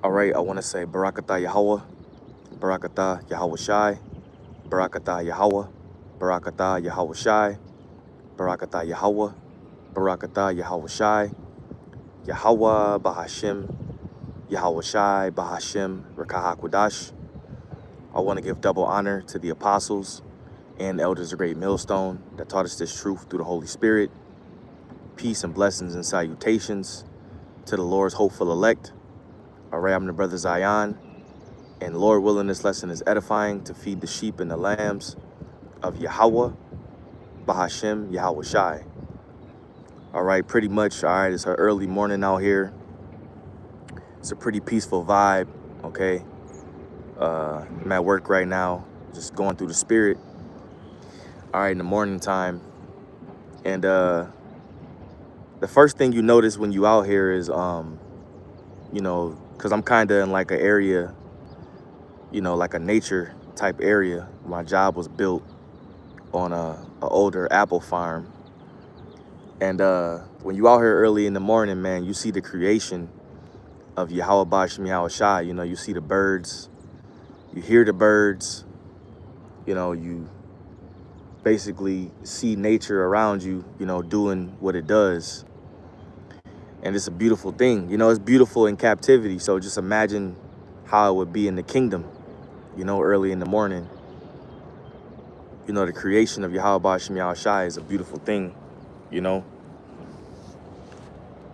All right, I want to say Barakatah Yahweh, Barakatah Yahweh Shai, Barakatah Yahweh, Barakatah Yahweh Shai, Barakatah Yahweh, Barakatah Yahweh Shai, Yahweh Bahashim, Yahweh Shai Bahashim, Rakahakwadash. I want to give double honor to the apostles and elders of Great Millstone that taught us this truth through the Holy Spirit. Peace and blessings and salutations to the Lord's hopeful elect. All right, I'm the brother Zion, and Lord willing, this lesson is edifying to feed the sheep and the lambs of Yahweh, Bahashim, Yahweh Shai. All right, pretty much, all right, it's an early morning out here. It's a pretty peaceful vibe, okay? I'm at work right now, just going through the spirit, all right, in the morning time. And the first thing you notice when you out here is, you know, because I'm kind of in like an area, you know, like a nature type area. My job was built on a older apple farm. And when you out here early in the morning, man, you see the creation of Yahweh Bashim Yahweh Shai. You know, you see the birds, you hear the birds, you know, you basically see nature around you, you know, doing what it does. And it's a beautiful thing. You know, it's beautiful in captivity. So just imagine how it would be in the kingdom, you know, early in the morning. You know, the creation of Yahweh Bashim Yahweh Shai is a beautiful thing, you know.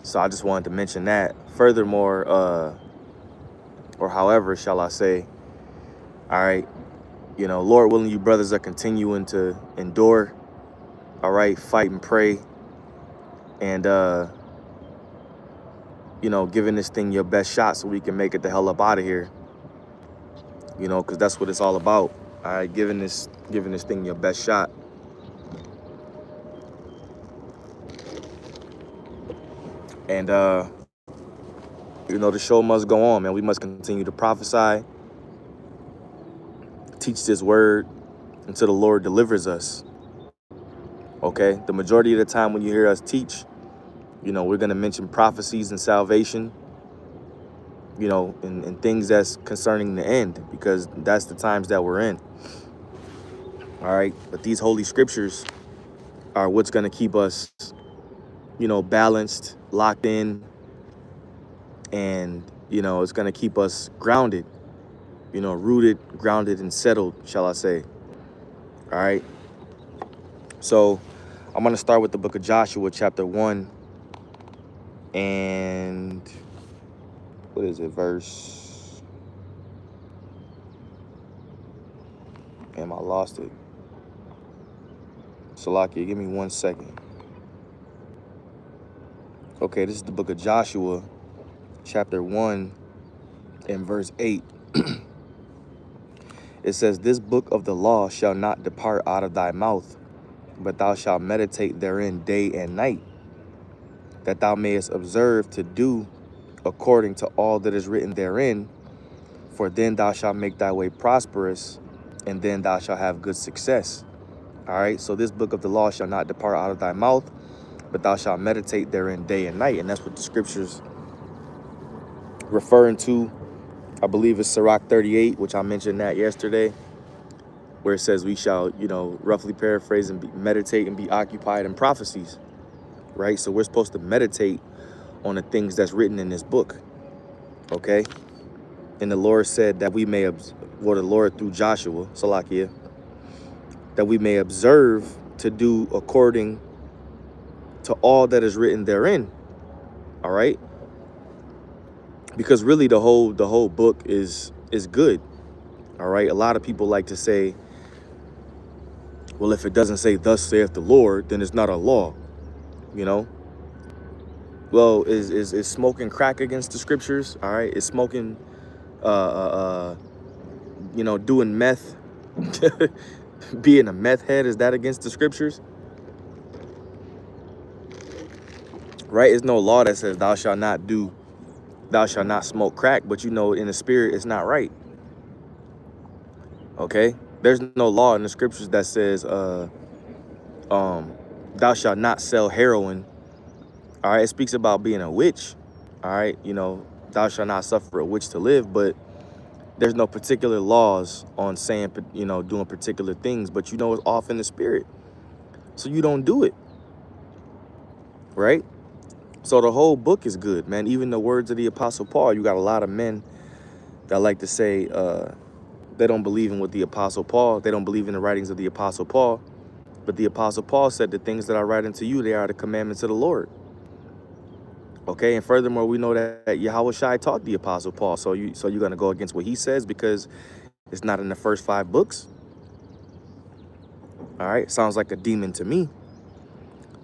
So I just wanted to mention that. Furthermore, or however shall I say, all right, you know, Lord willing, you brothers are continuing to endure, all right, fight and pray, and, you know, giving this thing your best shot so we can make it the hell up out of here, you know, because that's what it's all about, all right, giving this thing your best shot. And, you know, the show must go on, man. We must continue to prophesy, teach this word until the Lord delivers us. Okay, the majority of the time when you hear us teach, you know, we're going to mention prophecies and salvation, you know, and things that's concerning the end, because that's the times that we're in. All right, but these holy scriptures are what's going to keep us, you know, balanced, locked in, and, you know, it's going to keep us grounded, you know, rooted, grounded, and settled, shall I say. All right. So I'm going to start with the book of Joshua, chapter 1, and what is it, verse? Damn, I lost it. Salakia, give me 1 second. Okay, this is the book of Joshua, chapter 1, and verse 8. It says, "This book of the law shall not depart out of thy mouth, but thou shalt meditate therein day and night, that thou mayest observe to do according to all that is written therein. For then thou shalt make thy way prosperous, and then thou shalt have good success." All right, so this book of the law shall not depart out of thy mouth, but thou shalt meditate therein day and night. And that's what the scriptures referring to. I believe it's Sirach 38, which I mentioned that yesterday, where it says we shall, you know, roughly paraphrase, and meditate and be occupied in prophecies, right? So we're supposed to meditate on the things that's written in this book, okay? And the Lord said that we may, well, the Lord through Joshua, Salakia, that we may observe to do according to all that is written therein, all right? Because really the whole book is good, all right? A lot of people like to say, well, if it doesn't say thus saith the Lord, then it's not a law, you know? Well, is smoking crack against the scriptures, all right? Is smoking, you know, doing meth, being a meth head, is that against the scriptures? Right? It's no law that says thou shalt not smoke crack, but you know in the spirit it's not right. Okay? There's no law in the scriptures that says thou shalt not sell heroin. All right, it speaks about being a witch. All right, you know, thou shalt not suffer a witch to live, but there's no particular laws on saying, you know, doing particular things, but you know it's off in the spirit. So you don't do it, right? So the whole book is good, man. Even the words of the Apostle Paul, you got a lot of men that like to say they don't believe in what the Apostle Paul, they don't believe in the writings of the Apostle Paul. But the Apostle Paul said, the things that I write unto you, they are the commandments of the Lord. Okay, and furthermore, we know that Yahweh Shai taught the Apostle Paul. So you're going to go against what he says because it's not in the first 5 books. All right, sounds like a demon to me.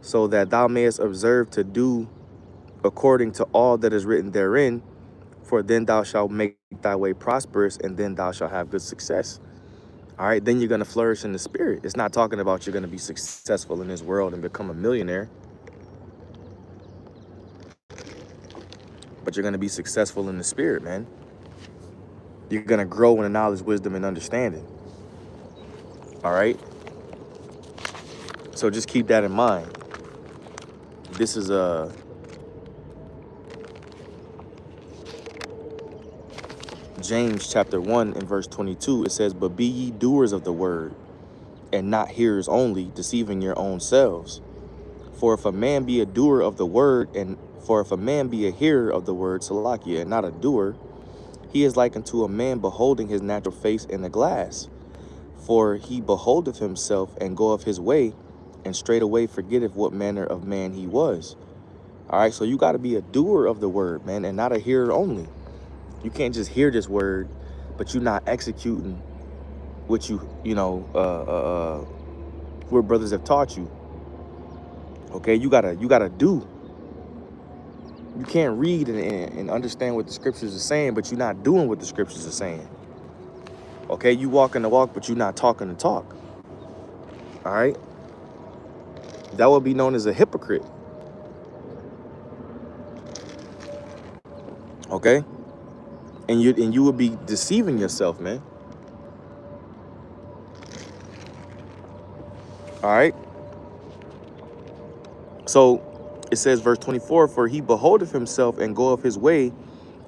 So that thou mayest observe to do according to all that is written therein, for then thou shalt make thy way prosperous, and then thou shalt have good success. All right, then you're going to flourish in the spirit. It's not talking about you're going to be successful in this world and become a millionaire, but you're going to be successful in the spirit, man. You're going to grow in the knowledge, wisdom, and understanding. All right. So just keep that in mind. This is James chapter 1 and verse 22. It says, but be ye doers of the word, and not hearers only, deceiving your own selves. For if a man be a doer of the word, for if a man be a hearer of the word, Salakia, and not a doer, he is like unto a man beholding his natural face in a glass. For he beholdeth himself, and goeth his way, and straightway forgetteth what manner of man he was. All right, so you got to be a doer of the word, man, and not a hearer only. You can't just hear this word, but you're not executing what what brothers have taught you. Okay, you gotta do. You can't read and understand what the scriptures are saying, but you're not doing what the scriptures are saying. Okay, you walking the walk, but you're not talking the talk. All right, that would be known as a hypocrite. Okay, and you would be deceiving yourself, man. All right. So it says, verse 24, for he beholdeth himself and goeth his way,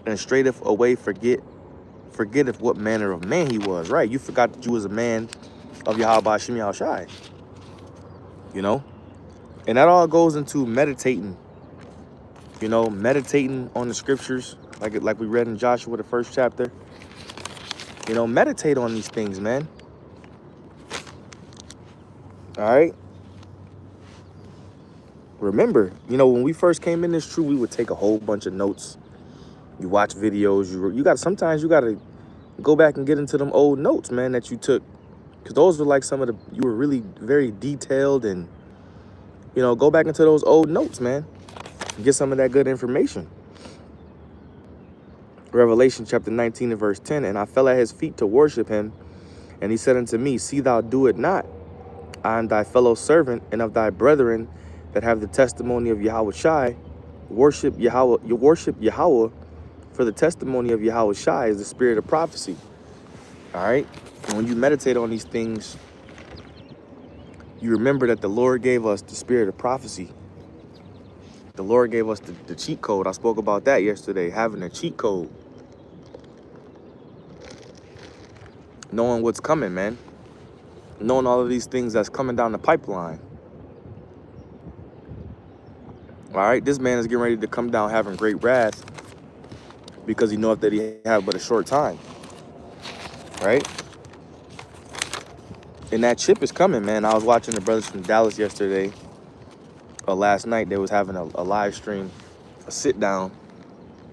and straighteth away forgetteth what manner of man he was. Right. You forgot that you was a man of Yahweh Shem Yahweh Shai. You know? And that all goes into meditating. You know, meditating on the scriptures, like we read in Joshua, the 1st chapter. You know, meditate on these things, man. All right. Remember, you know, when we first came in this truth, we would take a whole bunch of notes. You watch videos. Sometimes you got to go back and get into them old notes, man, that you took. Because those were like you were really very detailed, and, you know, go back into those old notes, man. Get some of that good information. Revelation chapter 19 and verse 10, and I fell at his feet to worship him. And he said unto me, see thou do it not. I am thy fellow servant and of thy brethren that have the testimony of Yahweh Shai. Worship Yahweh, for the testimony of Yahweh Shai is the spirit of prophecy. All right. And when you meditate on these things, you remember that the Lord gave us the spirit of prophecy. The Lord gave us the cheat code. I spoke about that yesterday, having a cheat code. Knowing what's coming, man. Knowing all of these things that's coming down the pipeline. All right, this man is getting ready to come down having great wrath because he knoweth that he have but a short time. Right? And that chip is coming, man. I was watching the brothers from Dallas yesterday. Last night, they was having a live stream, a sit down,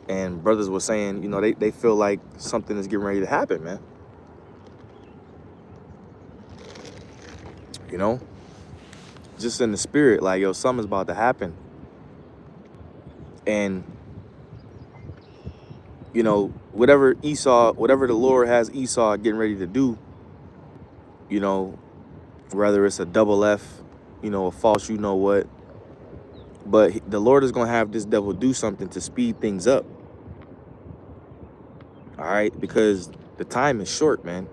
and brothers were saying, you know, they feel like something is getting ready to happen, man. You know, just in the spirit, like, yo, something's about to happen. And, you know, whatever the Lord has Esau getting ready to do, you know, whether it's a double F, you know, a false, you know what, but the Lord is going to have this devil do something to speed things up. All right, because the time is short, man.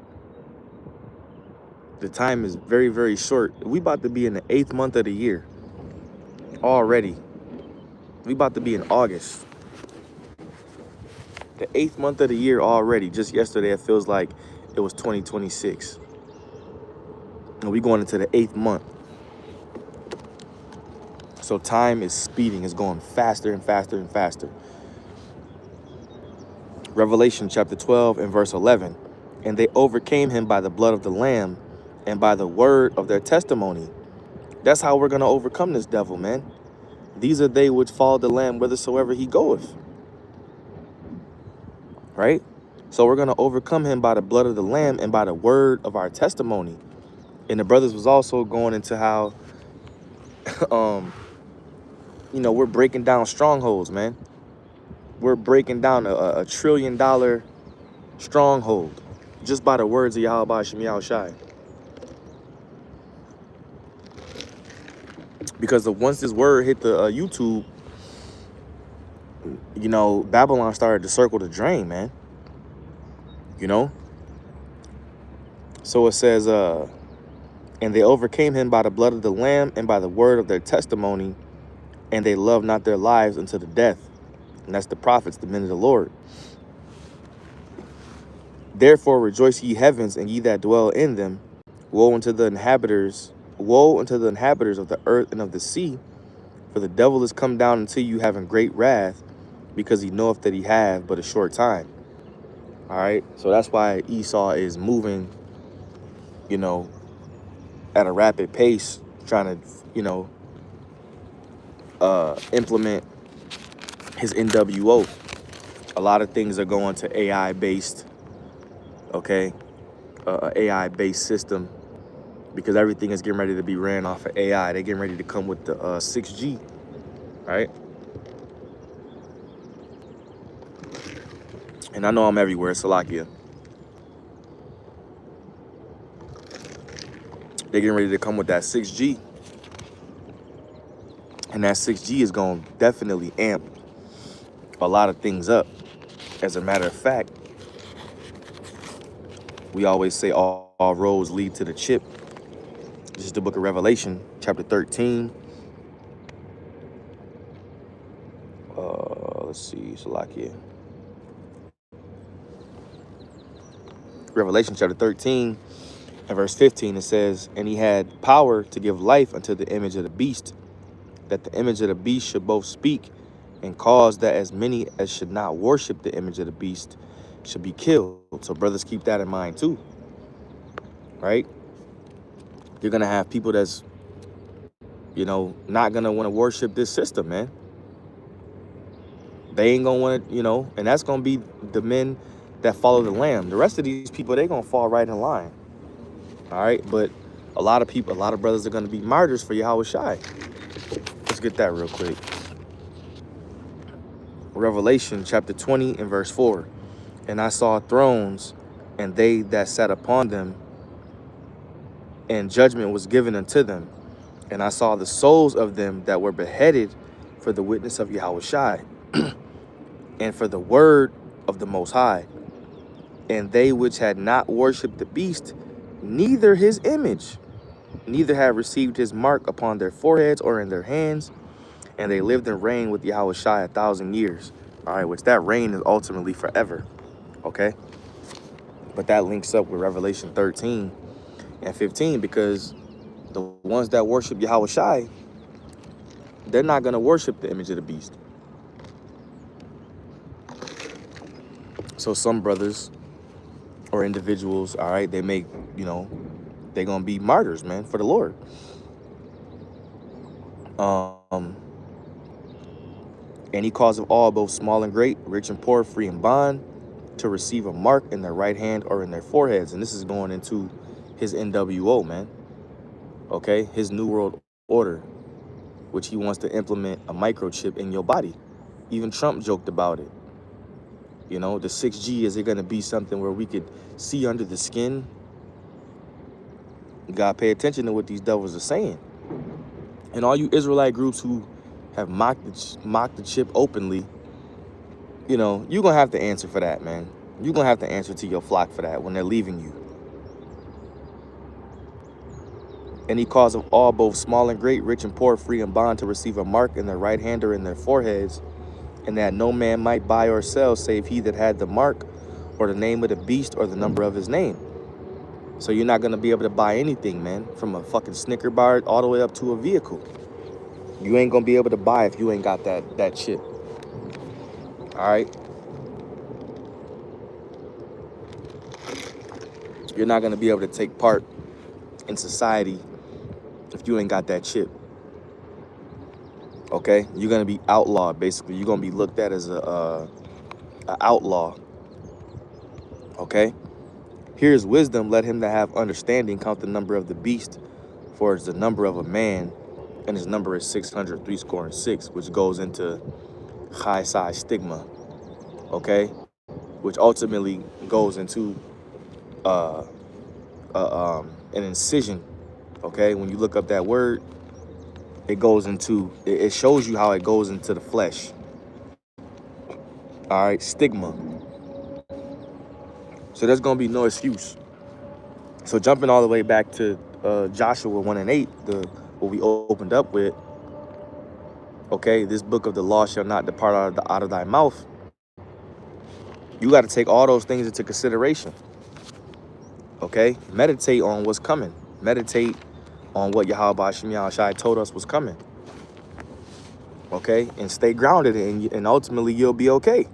The time is very, very short. We about to be in the 8th month of the year already. We about to be in August. The 8th month of the year already. Just yesterday, it feels like it was 2026. And we going into the 8th month. So time is speeding. It's going faster and faster and faster. Revelation chapter 12 and verse 11. And they overcame him by the blood of the Lamb and by the word of their testimony. That's how we're going to overcome this devil, man. These are they which follow the Lamb whithersoever he goeth. Right? So we're going to overcome him by the blood of the Lamb and by the word of our testimony. And the brothers was also going into how, you know, we're breaking down strongholds, man. We're breaking down a $1 trillion stronghold just by the words of Yahweh Shem Yahushai. Because once this word hit the YouTube, you know, Babylon started to circle the drain, man. You know? So it says, and they overcame him by the blood of the Lamb and by the word of their testimony, and they loved not their lives unto the death. And that's the prophets, the men of the Lord. Therefore rejoice ye heavens, and ye that dwell in them. Woe unto the inhabitants of the earth and of the sea, for the devil is come down unto you having great wrath, because he knoweth that he have but a short time. All right, so that's why Esau is moving, you know, at a rapid pace, trying to, you know, implement his NWO. A lot of things are going to AI based, okay, AI-based system, because everything is getting ready to be ran off of AI. They're getting ready to come with the 6G, right? And I know I'm everywhere, Salakia. They're getting ready to come with that 6G. And that 6G is going to definitely amp a lot of things up. As a matter of fact, we always say all roads lead to the chip. This is the book of Revelation, chapter 13. Let's see, Salakia. Revelation chapter 13 and verse 15, it says, and he had power to give life unto the image of the beast, that the image of the beast should both speak and cause that as many as should not worship the image of the beast should be killed. So brothers, keep that in mind too, right? You're going to have people that's, you know, not going to want to worship this system, man. They ain't going to want to, you know, and that's going to be the men that follow the Lamb. The rest of these people, they're going to fall right in line. All right, but a lot of people, a lot of brothers are going to be martyrs for Yahweh Shai. Let's get that real quick. Revelation chapter 20 and verse 4. And I saw thrones, and they that sat upon them, and judgment was given unto them. And I saw the souls of them that were beheaded for the witness of Yahweh Shai, and for the word of the Most High. And they which had not worshipped the beast, neither his image, neither had received his mark upon their foreheads or in their hands, and they lived and reigned with Yahweh Shai 1,000 years. All right, which that reign is ultimately forever, okay? But that links up with Revelation 13 and 15, because the ones that worship Yahweh Shai, they're not going to worship the image of the beast. So some brothers or individuals, all right, they make, you know, they're going to be martyrs, man, for the Lord. Any cause of all, both small and great, rich and poor, free and bond, to receive a mark in their right hand or in their foreheads. And this is going into his NWO, man. Okay, his New World Order, which he wants to implement a microchip in your body. Even Trump joked about it. You know, the 6G, is it going to be something where we could see under the skin? You got to pay attention to what these devils are saying. And all you Israelite groups who have mocked the chip openly, you know, you're going to have to answer for that, man. You're going to have to answer to your flock for that when they're leaving you. Any cause of all, both small and great, rich and poor, free and bond, to receive a mark in their right hand or in their foreheads. and that no man might buy or sell save he that had the mark or the name of the beast or the number of his name. So you're not gonna be able to buy anything, man, from a fucking Snicker bar all the way up to a vehicle. You ain't gonna be able to buy if you ain't got that shit. All right. You're not gonna be able to take part in society if you ain't got that chip. Okay, you're gonna be outlawed. Basically, you're gonna be looked at as a outlaw. Okay. Here's wisdom. Let him that have understanding count the number of the beast, for it's the number of a man, and his number is 666, which goes into high size stigma. Okay, which ultimately goes into an incision. Okay, when you look up that word, it goes into, it shows you how it goes into the flesh. All right, stigma. So there's gonna be no excuse. So jumping all the way back to Joshua 1 and 8, what we opened up with. Okay, this book of the law shall not depart out of thy mouth. You got to take all those things into consideration. Okay, meditate on what's coming. Meditate on what Yahweh Hashem Yahushai told us was coming. Okay, and stay grounded, and ultimately you'll be okay.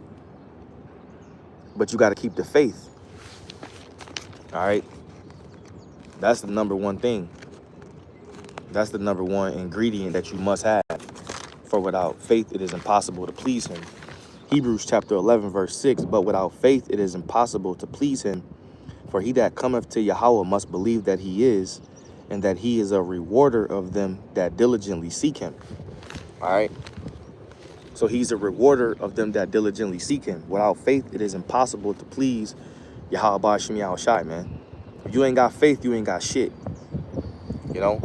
But you got to keep the faith. All right, that's the number one thing. That's the number one ingredient that you must have. For without faith, it is impossible to please him. Hebrews chapter 11, verse 6, but without faith, it is impossible to please him. For he that cometh to Yahweh must believe that he is, and that he is a rewarder of them that diligently seek him. All right. So he's a rewarder of them that diligently seek him. Without faith, it is impossible to please Yahweh Hashem Yahushai, man. If you ain't got faith, you ain't got shit. You know?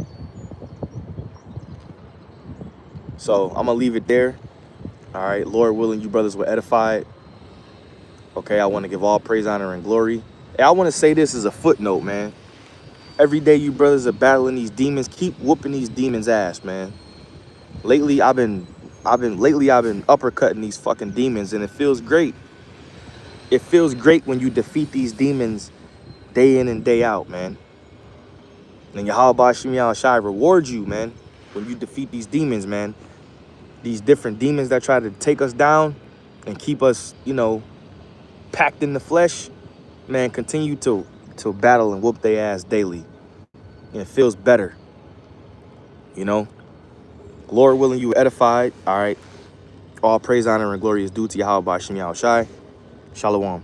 So I'm gonna leave it there. All right, Lord willing, you brothers were edified. Okay, I want to give all praise, honor, and glory. And I want to say this as a footnote, man. Every day you brothers are battling these demons. Keep whooping these demons' ass, man. Lately, I've been uppercutting these fucking demons, and it feels great. It feels great when you defeat these demons day in and day out, man. And Yahweh Hashem Yahushai rewards you, man, when you defeat these demons, man. These different demons that try to take us down and keep us, you know, packed in the flesh, man, continue to battle and whoop their ass daily. And it feels better, you know. Lord willing, you edified. All right. All praise, honor, and glory is due to Yahweh Hashem Yahushai. Shalom.